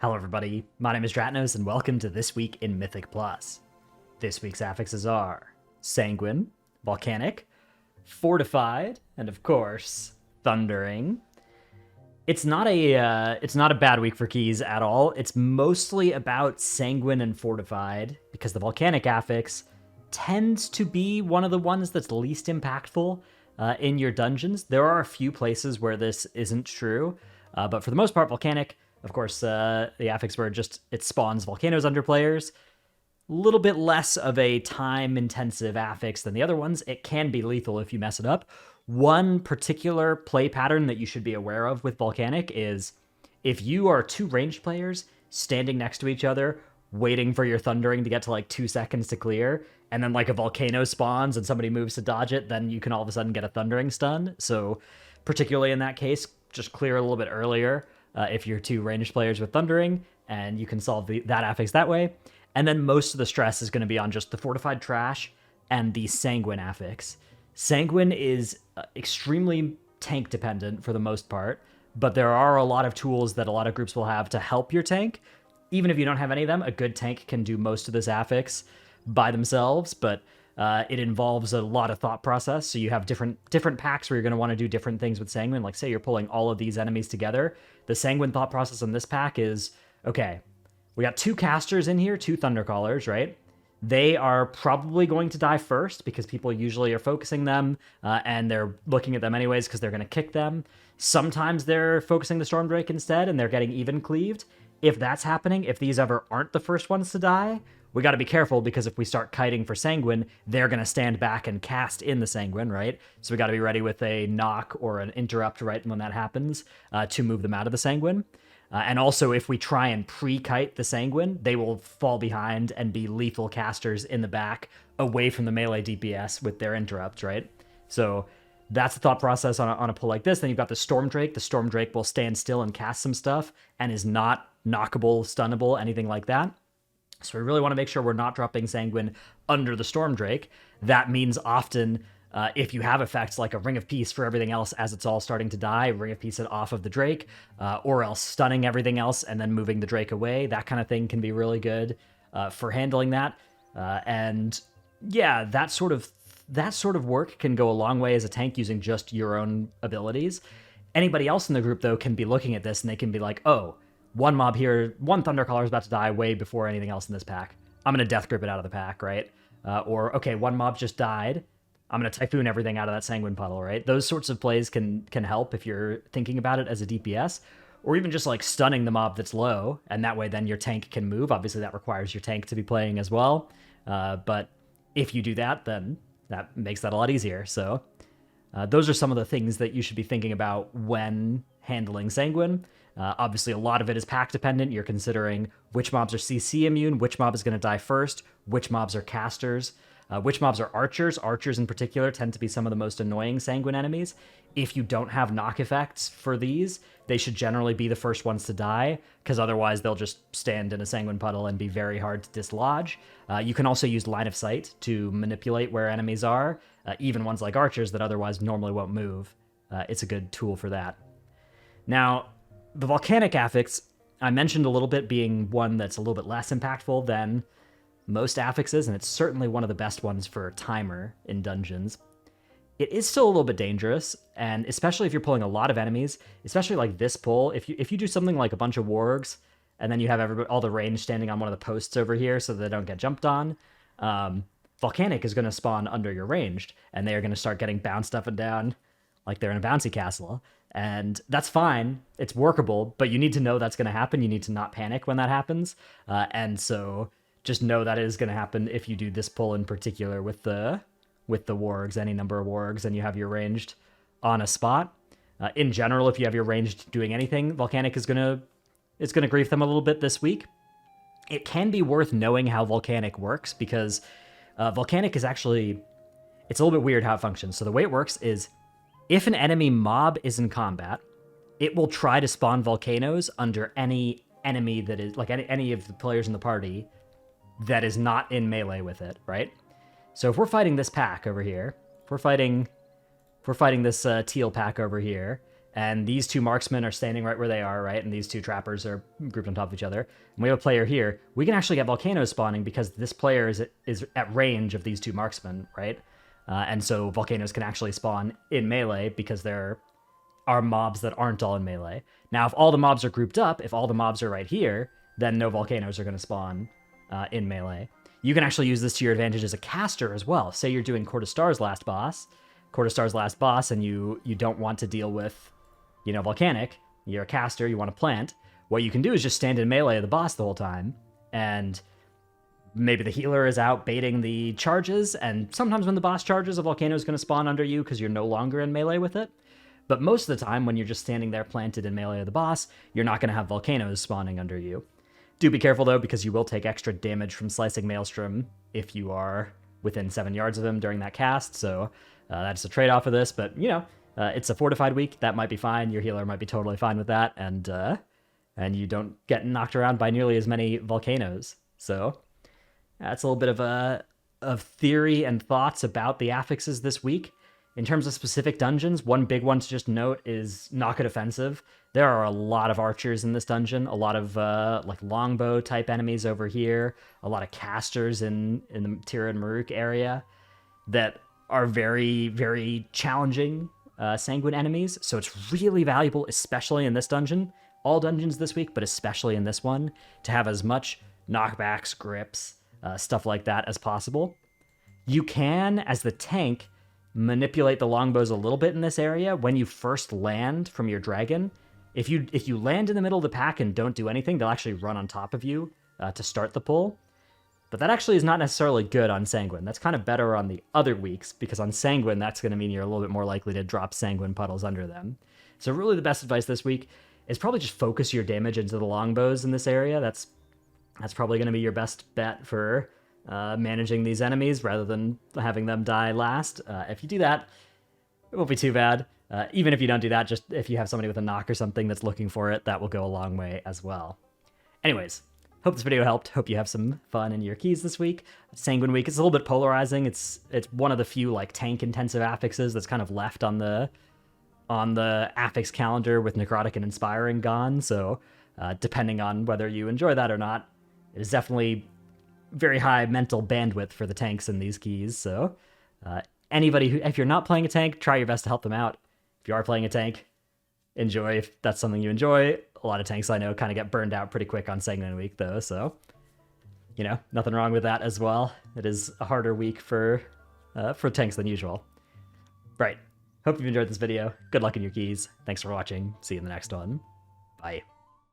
Hello everybody, my name is Dratnos and welcome to This Week in Mythic Plus. This week's affixes are Sanguine, Volcanic, Fortified, and of course, Thundering. It's not a bad week for keys at all. It's mostly about Sanguine and Fortified because the Volcanic affix tends to be one of the ones that's least impactful in your dungeons. There are a few places where this isn't true, but for the most part, Volcanic, of course, the affix where it spawns volcanoes under players. A little bit less of a time-intensive affix than the other ones. It can be lethal if you mess it up. One particular play pattern that you should be aware of with Volcanic is if you are two ranged players standing next to each other, waiting for your Thundering to get to like 2 seconds to clear, and then like a volcano spawns and somebody moves to dodge it, then you can all of a sudden get a Thundering stun. So particularly in that case, just clear a little bit earlier if you're two ranged players with Thundering, and you can solve that affix that way. And then most of the stress is going to be on just the Fortified Trash and the Sanguine affix. Sanguine is extremely tank dependent for the most part, but there are a lot of tools that a lot of groups will have to help your tank. Even if you don't have any of them, a good tank can do most of this affix by themselves, but it involves a lot of thought process. So you have different packs where you're going to want to do different things with Sanguine. Like say you're pulling all of these enemies together. The Sanguine thought process on this pack is, okay, we got two casters in here, two Thundercallers, right? They are probably going to die first because people usually are focusing them and they're looking at them anyways because they're going to kick them. Sometimes they're focusing the Stormdrake instead and they're getting even cleaved. If that's happening, if these ever aren't the first ones to die, we got to be careful because if we start kiting for Sanguine, they're going to stand back and cast in the Sanguine, right? So we got to be ready with a knock or an interrupt right when that happens to move them out of the Sanguine. And also, if we try and pre-kite the Sanguine, they will fall behind and be lethal casters in the back away from the melee DPS with their interrupts, right? So that's the thought process on a pull like this. Then you've got the Stormdrake. The Stormdrake will stand still and cast some stuff and is not knockable, stunnable, anything like that. So we really want to make sure we're not dropping Sanguine under the Stormdrake. That means often if you have effects like a Ring of Peace for everything else as it's all starting to die, Ring of Peace it off of the Drake, or else stunning everything else and then moving the Drake away, that kind of thing can be really good for handling that. And yeah, that sort of work can go a long way as a tank using just your own abilities. Anybody else in the group, though, can be looking at this and they can be like, oh, one mob here, one Thundercaller is about to die way before anything else in this pack. I'm going to Death Grip it out of the pack, right? Or, okay, one mob just died. I'm going to Typhoon everything out of that Sanguine puddle, right? Those sorts of plays can help if you're thinking about it as a DPS, or even just like stunning the mob that's low, and that way then your tank can move. Obviously, that requires your tank to be playing as well, but if you do that, then that makes that a lot easier. So those are some of the things that you should be thinking about when handling Sanguine. Obviously, a lot of it is pack dependent. You're considering which mobs are CC immune, which mob is going to die first, which mobs are casters, which mobs are archers. Archers in particular tend to be some of the most annoying Sanguine enemies. If you don't have knock effects for these, they should generally be the first ones to die, because otherwise they'll just stand in a Sanguine puddle and be very hard to dislodge. You can also use line of sight to manipulate where enemies are, even ones like archers that otherwise normally won't move. It's a good tool for that. Now, the Volcanic affix, I mentioned a little bit being one that's a little bit less impactful than most affixes, and it's certainly one of the best ones for timer in dungeons. It is still a little bit dangerous, and especially if you're pulling a lot of enemies, especially like this pull, if you do something like a bunch of wargs, and then you have all the range standing on one of the posts over here so they don't get jumped on, Volcanic is going to spawn under your ranged, and they are going to start getting bounced up and down like they're in a bouncy castle. And that's fine. It's workable, but you need to know that's going to happen. You need to not panic when that happens. And so just know that is going to happen if you do this pull in particular with the wargs, any number of wargs, and you have your ranged on a spot. In general, if you have your ranged doing anything, Volcanic is going to grief them a little bit this week. It can be worth knowing how Volcanic works because Volcanic is actually, it's a little bit weird how it functions. So the way it works is if an enemy mob is in combat, it will try to spawn volcanoes under any enemy that is, like any of the players in the party that is not in melee with it, right? So if we're fighting this pack over here, if we're fighting this teal pack over here, and these two marksmen are standing right where they are, right? And these two trappers are grouped on top of each other. And we have a player here. We can actually get volcanoes spawning because this player is at range of these two marksmen, right? And so volcanoes can actually spawn in melee because there are mobs that aren't all in melee. Now, if all the mobs are grouped up, if all the mobs are right here, then no volcanoes are going to spawn in melee. You can actually use this to your advantage as a caster as well. Say you're doing Cortastar's last boss, and you don't want to deal with, Volcanic. You're a caster, you want to plant. What you can do is just stand in melee of the boss the whole time, and maybe the healer is out baiting the charges, and sometimes when the boss charges, a volcano is going to spawn under you because you're no longer in melee with it. But most of the time, when you're just standing there planted in melee of the boss, you're not going to have volcanoes spawning under you. Do be careful, though, because you will take extra damage from Slicing Maelstrom if you are within 7 yards of him during that cast, so that's a trade-off of this, but, it's a Fortified week. That might be fine. Your healer might be totally fine with that, and you don't get knocked around by nearly as many volcanoes. So that's a little bit of theory and thoughts about the affixes this week. In terms of specific dungeons, one big one to just note is Knock It Offensive. There are a lot of archers in this dungeon, a lot of like longbow type enemies over here, a lot of casters in the Tira and Maruk area that are very, very challenging Sanguine enemies. So it's really valuable, especially in this dungeon, all dungeons this week, but especially in this one, to have as much knockbacks, grips, stuff like that as possible. You can, as the tank, manipulate the longbows a little bit in this area when you first land from your dragon. If you land in the middle of the pack and don't do anything, they'll actually run on top of you to start the pull. But that actually is not necessarily good on Sanguine. That's kind of better on the other weeks, because on Sanguine, that's going to mean you're a little bit more likely to drop Sanguine puddles under them. So really the best advice this week is probably just focus your damage into the longbows in this area. That's probably going to be your best bet for managing these enemies rather than having them die last. If you do that, it won't be too bad. Even if you don't do that, just if you have somebody with a knock or something that's looking for it, that will go a long way as well. Anyways, hope this video helped. Hope you have some fun in your keys this week. Sanguine week, it's a little bit polarizing. It's one of the few like tank intensive affixes that's kind of left on the affix calendar with Necrotic and Inspiring gone. So depending on whether you enjoy that or not, it is definitely very high mental bandwidth for the tanks in these keys. So anybody who, if you're not playing a tank, try your best to help them out. If you are playing a tank, enjoy if that's something you enjoy. A lot of tanks I know kind of get burned out pretty quick on Sanguine week though, so nothing wrong with that as well. It is a harder week for tanks than usual. Right. Hope you've enjoyed this video. Good luck in your keys. Thanks for watching. See you in the next one. Bye.